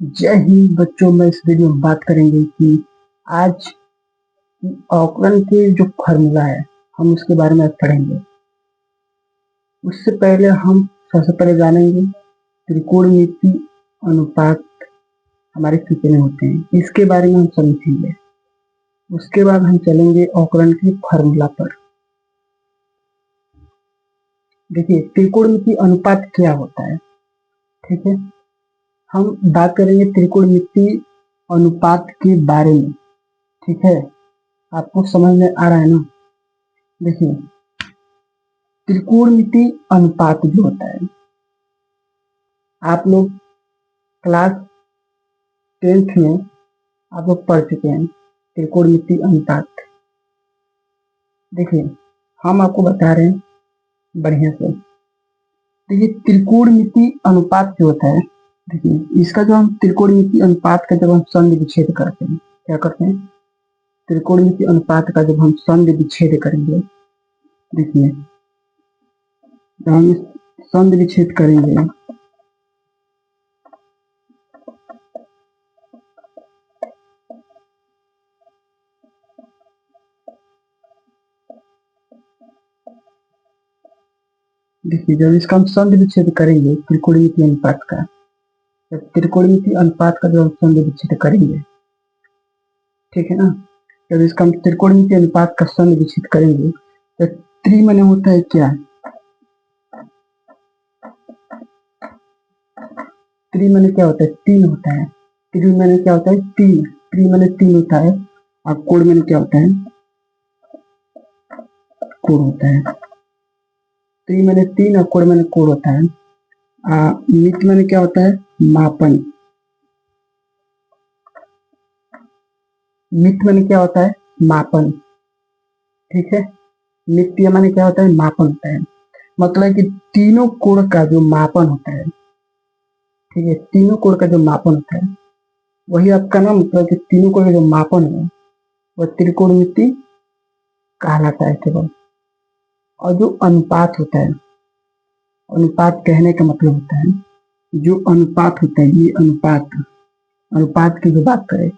जय हिंद बच्चों। में इस वीडियो में बात करेंगे कि आज अवकलन के जो फॉर्मूला है हम उसके बारे में पढ़ेंगे। उससे पहले हम सबसे पहले जानेंगे त्रिकोणमिति अनुपात हमारे कितने होते हैं, इसके बारे में हम समझेंगे। उसके बाद हम चलेंगे अवकलन के फॉर्मूला पर। देखिए, त्रिकोणमिति अनुपात क्या होता है, ठीक है। हम बात करेंगे त्रिकोणमिति अनुपात के बारे में, ठीक है। आपको समझ में आ रहा है ना। देखिए, त्रिकोणमिति अनुपात जो होता है, आप लोग क्लास 10th में आप लोग पढ़ चुके हैं त्रिकोणमिति अनुपात। देखिए, हम आपको बता रहे हैं बढ़िया से। देखिए, त्रिकोणमिति अनुपात जो होता है, देखिए इसका जो हम त्रिकोणमिति अनुपात का जब हम संधि विच्छेद करते हैं, क्या करते हैं, त्रिकोणमिति अनुपात का जब हम संधि विच्छेद करेंगे, देखिए जब हम संधि विच्छेद करेंगे देखिए जब इसका हम संधि विच्छेद करेंगे त्रिकोणमिति अनुपात का, जब त्रिकोणमिति अनुपात का जो हम संधि विच्छेद करेंगे, ठीक है ना। जब इसका हम त्रिकोणमिति अनुपात का संधि विच्छेद करेंगे तो त्रि माने होता है क्या, त्रि माने क्या होता है, तीन होता है। त्रि माने क्या होता है, तीन। त्रि माने तीन होता है। और कोण माने क्या होता है, कोण होता है। त्रि माने तीन और कोण माने कोण होता है। मित माने क्या होता है, मापन। मित माने क्या होता है, मापन, ठीक है। मित्तीय माने क्या होता है, मापन होता है। मतलब कि तीनों कोण का जो मापन होता है, ठीक है, तीनों कोण का जो मापन होता है वही आपका ना, मतलब कि तीनों कोण का जो मापन है वह त्रिकोणमिति कहलाता है केवल। और जो अनुपात होता है, अनुपात कहने का मतलब होता है, जो अनुपात होता है, ये अनुपात, अनुपात की जो बात करें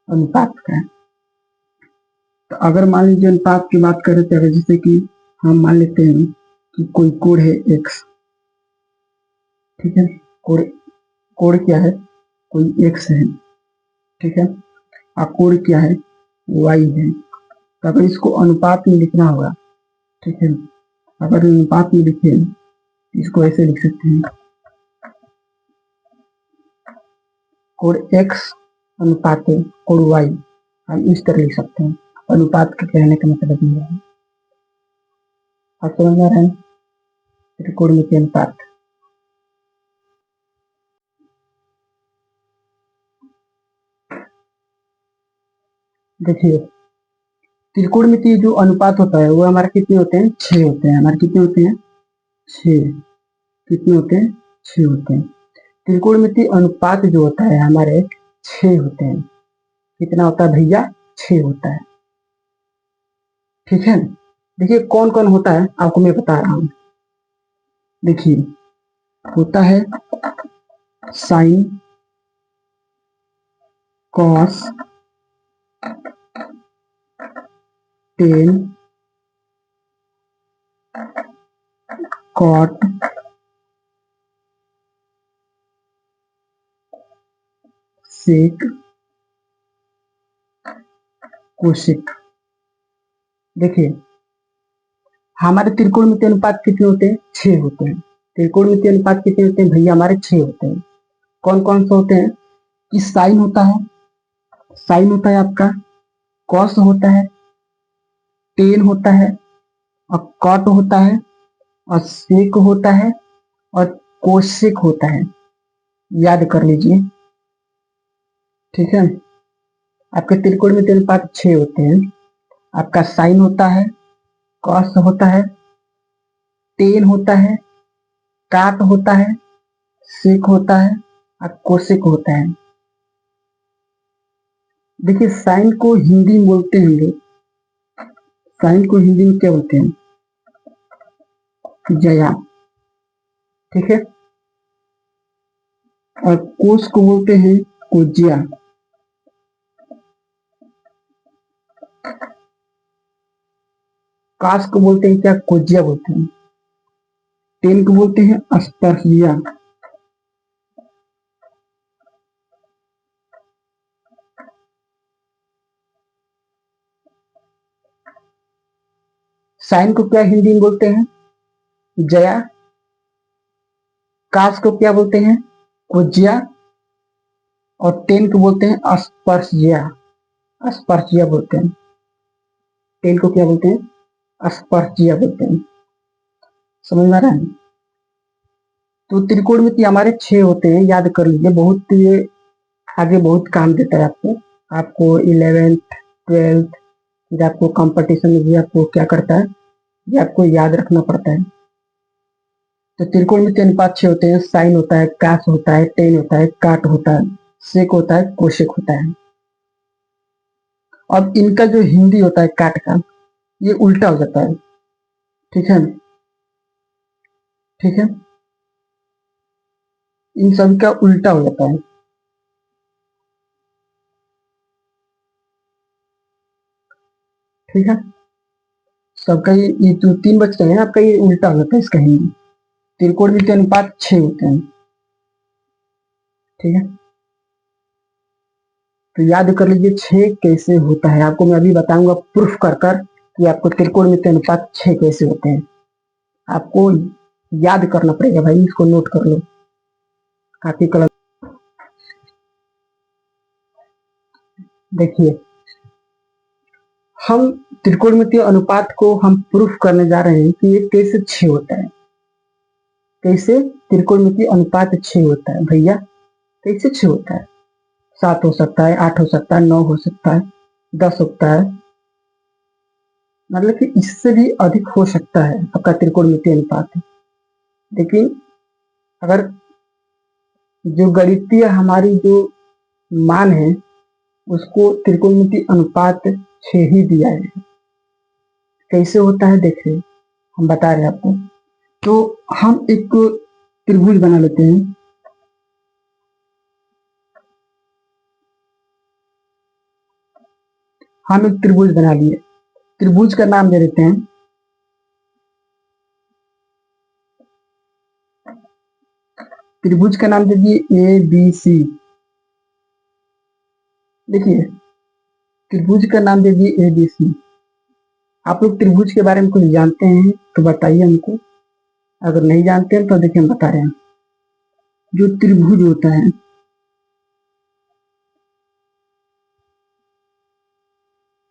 अनुपात का, तो अगर मान लीजिए अनुपात की बात करें तो अगर जैसे कि हम मान लेते हैं कि कोई कोण है x, ठीक है। कोण, कोण क्या है, कोई x है, ठीक है। और कोण क्या है, y है। तो अगर इसको अनुपात में लिखना होगा, ठीक है, अगर अनुपात में लिखे इसको ऐसे लिख सकते हैं, कोण x अनुपात कोण y, हम इस तरह लिख सकते हैं। अनुपात के कहने का मतलब ये है। आप समझ में आ रहा है, त्रिकोणमिति अनुपात। देखिए, त्रिकोणमिति जो अनुपात होता है वो हमारे कितने होते हैं, 6 होते हैं। हमारे कितने होते हैं, 6। कितने होते हैं, 6 होते हैं। त्रिकोणमिति अनुपात जो होता है हमारे 6 होते हैं। कितना होता है भैया, 6 होता है, ठीक है। देखिए कौन कौन होता है आपको मैं बता रहा हूँ। देखिए, होता है साइन, कॉस, टेन, कॉट, सेक, कोशिक। देखिए, हमारे त्रिकोणमिति अनुपात कितने होते हैं, 6 होते हैं। त्रिकोणमिति अनुपात कितने होते हैं भैया, हमारे 6 होते हैं। कौन कौन से होते हैं, कि साइन होता है, साइन होता है आपका, कॉस होता है, टेन होता है, और कॉट होता है, और सेक होता है, और कोशिक होता है। याद कर लीजिए, ठीक है। आपके त्रिकोणमिति अनुपात 6 होते हैं। आपका साइन होता है, कॉस होता है, टेन होता है, काट होता है, सेक होता है, और कोशिक होता है। देखिए, साइन को हिंदी में बोलते हैं लोग, साइन को हिंदी में क्या बोलते हैं, जया, ठीक है। और कोस को बोलते हैं कोजिया। कास को बोलते हैं क्या, कोजिया बोलते हैं। टेन को बोलते हैं अस्पर्शिया। साइन को क्या हिंदी में बोलते हैं, जया। कास को क्या बोलते हैं, कोजिया। और टेन को बोलते हैं अस्पर्शिया। अस्पर्शिया बोलते हैं। टेन को क्या बोलते हैं, अस्पर्शिया बोलते हैं। समझ में आ रहा है। तो त्रिकोणमिति हमारे 6 होते हैं, याद कर लीजिए। बहुत ये आगे बहुत काम देता है आपको। आपको 11th 12th फिर आपको कंपटीशन में भी आपको क्या करता है, ये आपको याद रखना पड़ता है। तो त्रिकोणमिति अनुपात 6 होते हैं। साइन होता है, कास होता है, टेन होता है, काट होता है, सेक होता है, कोशेक होता है। अब इनका जो हिंदी होता है काट का, ये उल्टा हो जाता है। ठीक है, ठीक है, इन सब का उल्टा हो जाता है। ठीक है, सबका ये जो 3 बचते हैं आपका, ये उल्टा हो जाता है इसका हिंदी। त्रिकोणमिति अनुपात 6 होते हैं। ठीक है, तो याद कर लीजिए 6 कैसे होता है। आपको मैं अभी बताऊंगा प्रूफ कर कर कि आपको त्रिकोणमिति अनुपात 6 कैसे होते हैं। आपको याद करना पड़ेगा भाई, इसको नोट कर लो। काफी कलर देखिए, हम त्रिकोणमितीय अनुपात को हम प्रूफ करने जा रहे हैं कि ये कैसे 6 होता है। कैसे त्रिकोणमितीय अनुपात 6 होता है भैया, कैसे 6 होता है। 7 हो सकता है, 8 हो सकता है, 9 हो सकता है, 10 होता है, मतलब कि इससे भी अधिक हो सकता है आपका त्रिकोणमितीय अनुपात। लेकिन अगर जो गणितीय हमारी जो मान है, उसको त्रिकोणमितीय अनुपात 6 ही दिया है। कैसे होता है देखिए, हम बता रहे हैं आपको। तो हम एक त्रिभुज बना लेते हैं। हम एक त्रिभुज बना लिए। त्रिभुज का नाम दे देते हैं, त्रिभुज का नाम दे दिए ए बी सी। देखिए, त्रिभुज का नाम दे दिए ए बी सी। आप लोग त्रिभुज के बारे में कुछ जानते हैं तो बताइए हमको। अगर नहीं जानते हैं तो देखिए हम बता रहे हैं। जो त्रिभुज होता है,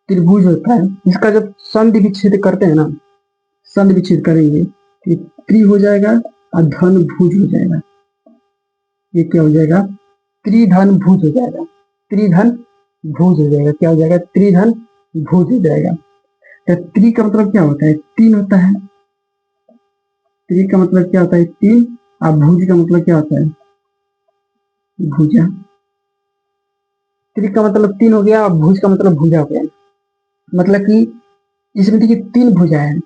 त्रिभुज होता है, इसका जब संधि विच्छेद करते हैं ना, संधि विच्छेद करेंगे तो त्रि हो जाएगा और धन भुज हो जाएगा। ये क्या हो जाएगा, त्रिधन भुज हो जाएगा। त्रिधन भुज हो जाएगा। क्या हो जाएगा, त्रिधन भुज हो जाएगा। तो त्रि का मतलब क्या होता है, 3 होता है। त्रि का मतलब क्या होता है, 3। और भुज का मतलब क्या होता है, भुजा। त्रि का मतलब 3 हो गया और भुज का मतलब भुजा हो गया। मतलब कि इसमें देखिए 3 भुजा है।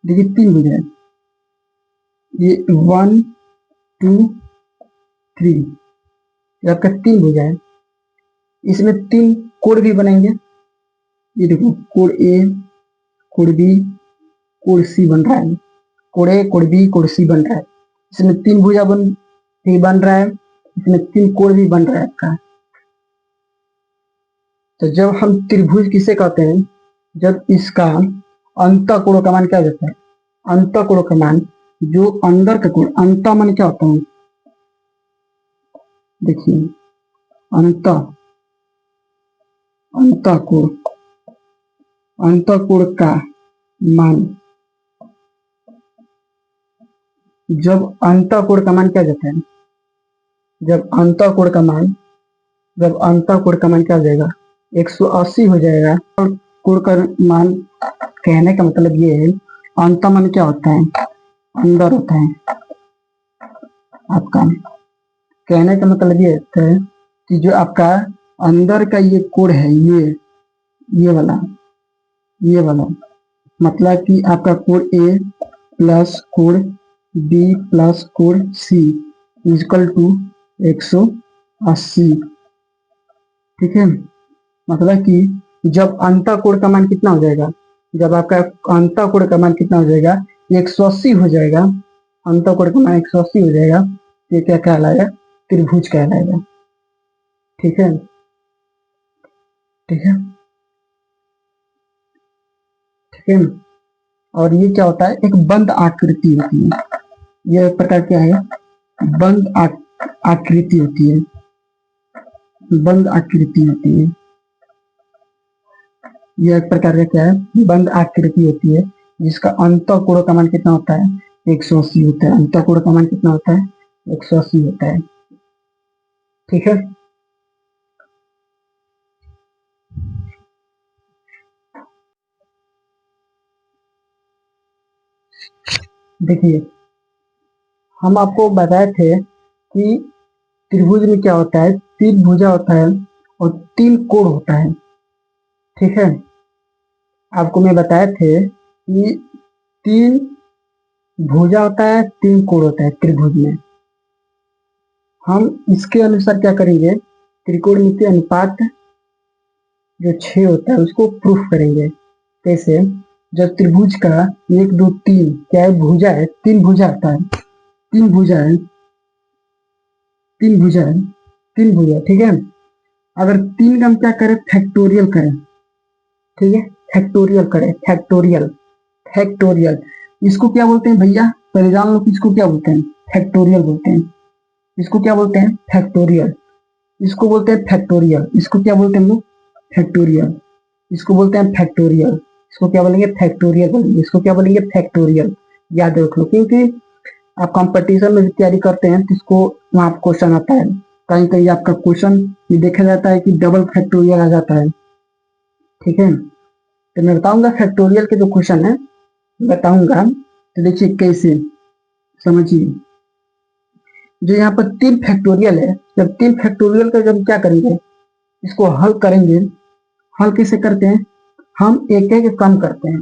देखिए 3 भुजा है, ये 1 2 3, ये आपका 3 भुजा है। इसमें 3 कोण भी बनेंगे। ये देखो, कोण ए, कोण बी, कोण सी बन रहा है। कोण ए, कोण बी, कोण सी बन रहा है। इसमें 3 भुजा बन रहा है। इसमें 3 कोण भी बन रहा है आपका। तो जब हम त्रिभुज किसे कहते हैं, जब इसका अंतःकोण का मान क्या हो जाता है, अंतःकोण का मान, जो अंदर का कोण, अंत मान क्या होता है, देखिए अंत, अंतःकोण, अंतःकोण का मान, जब अंतःकोण का मान क्या हो जाता है, जब अंतःकोण का मान, जब अंतःकोण का मान क्या हो जाएगा, 180 हो जाएगा। और कोण का मान, कहने का मतलब ये है, अंत मान क्या होता है, अंदर होता है आपका। कहने का मतलब ये होता है कि जो आपका अंदर का ये कोण है, ये वाला, ये वाला, मतलब कि आपका कोण ए प्लस कोण बी प्लस कोण सी, इक्वल टू 180। ठीक है, मतलब कि जब अंतःकोण का मान कितना हो जाएगा, जब आपका अंतःकोण का मान कितना हो जाएगा, 180 हो जाएगा, अंतःकोण का मान 180 हो जाएगा, ये क्या कहलाएगा, त्रिभुज कहलाएगा। ठीक है, ठीक है, ठीक है। और ये क्या होता है, एक बंद आकृति होती है, ये एक प्रकार क्या है, बंद आकृति होती है, बंद आकृति होती है। यह एक प्रकार का क्या है, बंद आकृति होती है, जिसका अंतःकोण का मान कितना होता है, 180 होता है। अंतःकोण का मान कितना होता है, 180 होता है। ठीक है, देखिए हम आपको बताए थे कि त्रिभुज में क्या होता है, तीन भुजा होता है और तीन कोण होता है। ठीक है, आपको मैं बताए थे कि तीन भुजा होता है, तीन कोण होता है त्रिभुज में। हम इसके अनुसार क्या करेंगे, त्रिकोणमिति अनुपात जो 6 होता है उसको प्रूफ करेंगे। कैसे, जब त्रिभुज का 1 2 3 क्या है, भुजा है, तीन भुजा आता है, तीन भुजा है, तीन भुजा है, तीन भुजा। ठीक है, अगर तीन का हम क्या करें, फैक्टोरियल करें। ठीक है, फैक्टोरियल करें, फैक्टोरियल, फैक्टोरियल। इसको क्या बोलते हैं भैया, पहले जान लो कि इसको क्या बोलते हैं, फैक्टोरियल बोलते हैं। इसको क्या बोलते हैं, फैक्टोरियल। इसको बोलते हैं फैक्टोरियल। इसको क्या बोलते हैं हम लोग, फैक्टोरियल। इसको बोलते हैं फैक्टोरियल। इसको क्या बोलेंगे, फैक्टोरियल बोलेंगे। इसको क्या बोलेंगे, फैक्टोरियल। याद रख लो, क्योंकि आप कंपटीशन में भी तैयारी करते हैं तो इसको वहां क्वेश्चन आता है, कहीं कहीं आपका क्वेश्चन ये देखा जाता है कि डबल फैक्टोरियल आ जाता है। ठीक है, तो मैं बताऊंगा फैक्टोरियल के जो क्वेश्चन है बताऊंगा, तो देखिए कैसे, समझिए। जो यहाँ पर तीन फैक्टोरियल है, जब तीन फैक्टोरियल का जब क्या करेंगे, इसको हल करेंगे। हल कैसे करते हैं, हम एक एक कम करते हैं,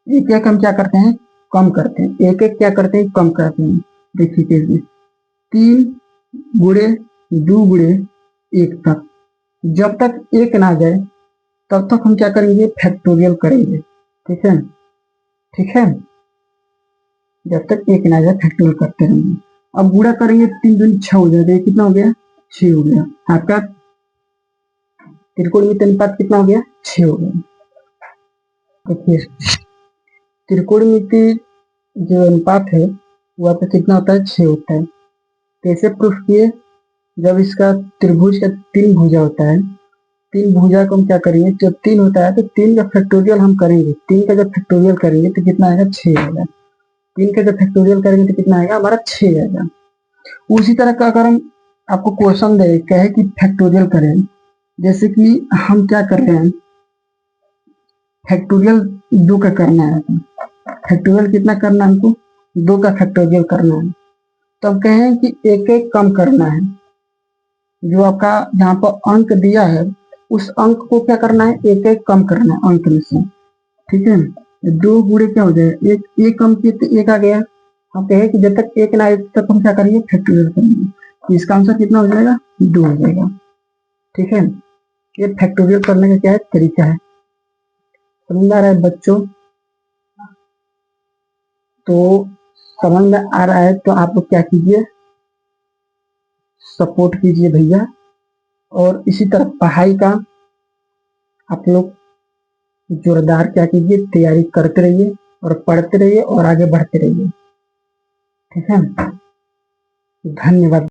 एक एक हम क्या करते हैं, कम करते हैं, एक एक क्या करते हैं, कम करते हैं। देखिए कैसे, 3 × 2 × 1 तक, जब तक एक ना जाए तब तक हम क्या करेंगे, फैक्टोरियल करेंगे। ठीक है, ठीक है, जब तक एक ना जाए फैक्टोरियल करते रहेंगे। अब गुणा करेंगे, 3 दूनी 6 हो जाएगा, कितना हो गया, 6 हो गया। आपका त्रिकोणमिति अनुपात कितना हो गया, 6 हो गया। देखिए त्रिकोणमिति जो अनुपात है वो आपका कितना होता है, 6 होता है। कैसे प्रूफ किए, जब इसका त्रिभुज का 3 भुजा होता है, 3 भुजा को हम क्या करेंगे, जब 3 होता है तो 3 का फैक्टोरियल हम करेंगे। 3 का जब फैक्टोरियल करेंगे तो कितना आएगा, 6 आएगा। 3 का जब फैक्टोरियल करेंगे तो कितना आएगा, हमारा 6 आएगा। उसी तरह का अगर हम आपको क्वेश्चन दे कहे कि फैक्टोरियल करें, जैसे कि हम क्या कर रहे हैं, फैक्टोरियल 2 का करना है, फैक्टोरियल कितना करना है हमको, 2 का फैक्टोरियल करना है। तब कहें कि एक एक कम करना है, जो आपका यहाँ पर अंक दिया है उस अंक को क्या करना है, एक एक कम करना है अंक में से। ठीक है, 2 गुणे क्या हो जाएगा, एक कम किए तो 1 आ गया। हम कहे कि जब तक 1 ना आए तब हम क्या करेंगे, फैक्टोरियल करेंगे। तो इसका आंसर कितना हो जाएगा, 2 हो जाएगा। ठीक है, ये फैक्टोरियल करने का क्या है, तरीका है। समझ में आ रहा है बच्चों, तो समझ में आ रहा है तो आप लोग क्या कीजिए, सपोर्ट कीजिए भैया। और इसी तरह पढ़ाई का आप लोग जोरदार क्या कीजिए, तैयारी करते रहिए और पढ़ते रहिए और आगे बढ़ते रहिए। ठीक है, धन्यवाद।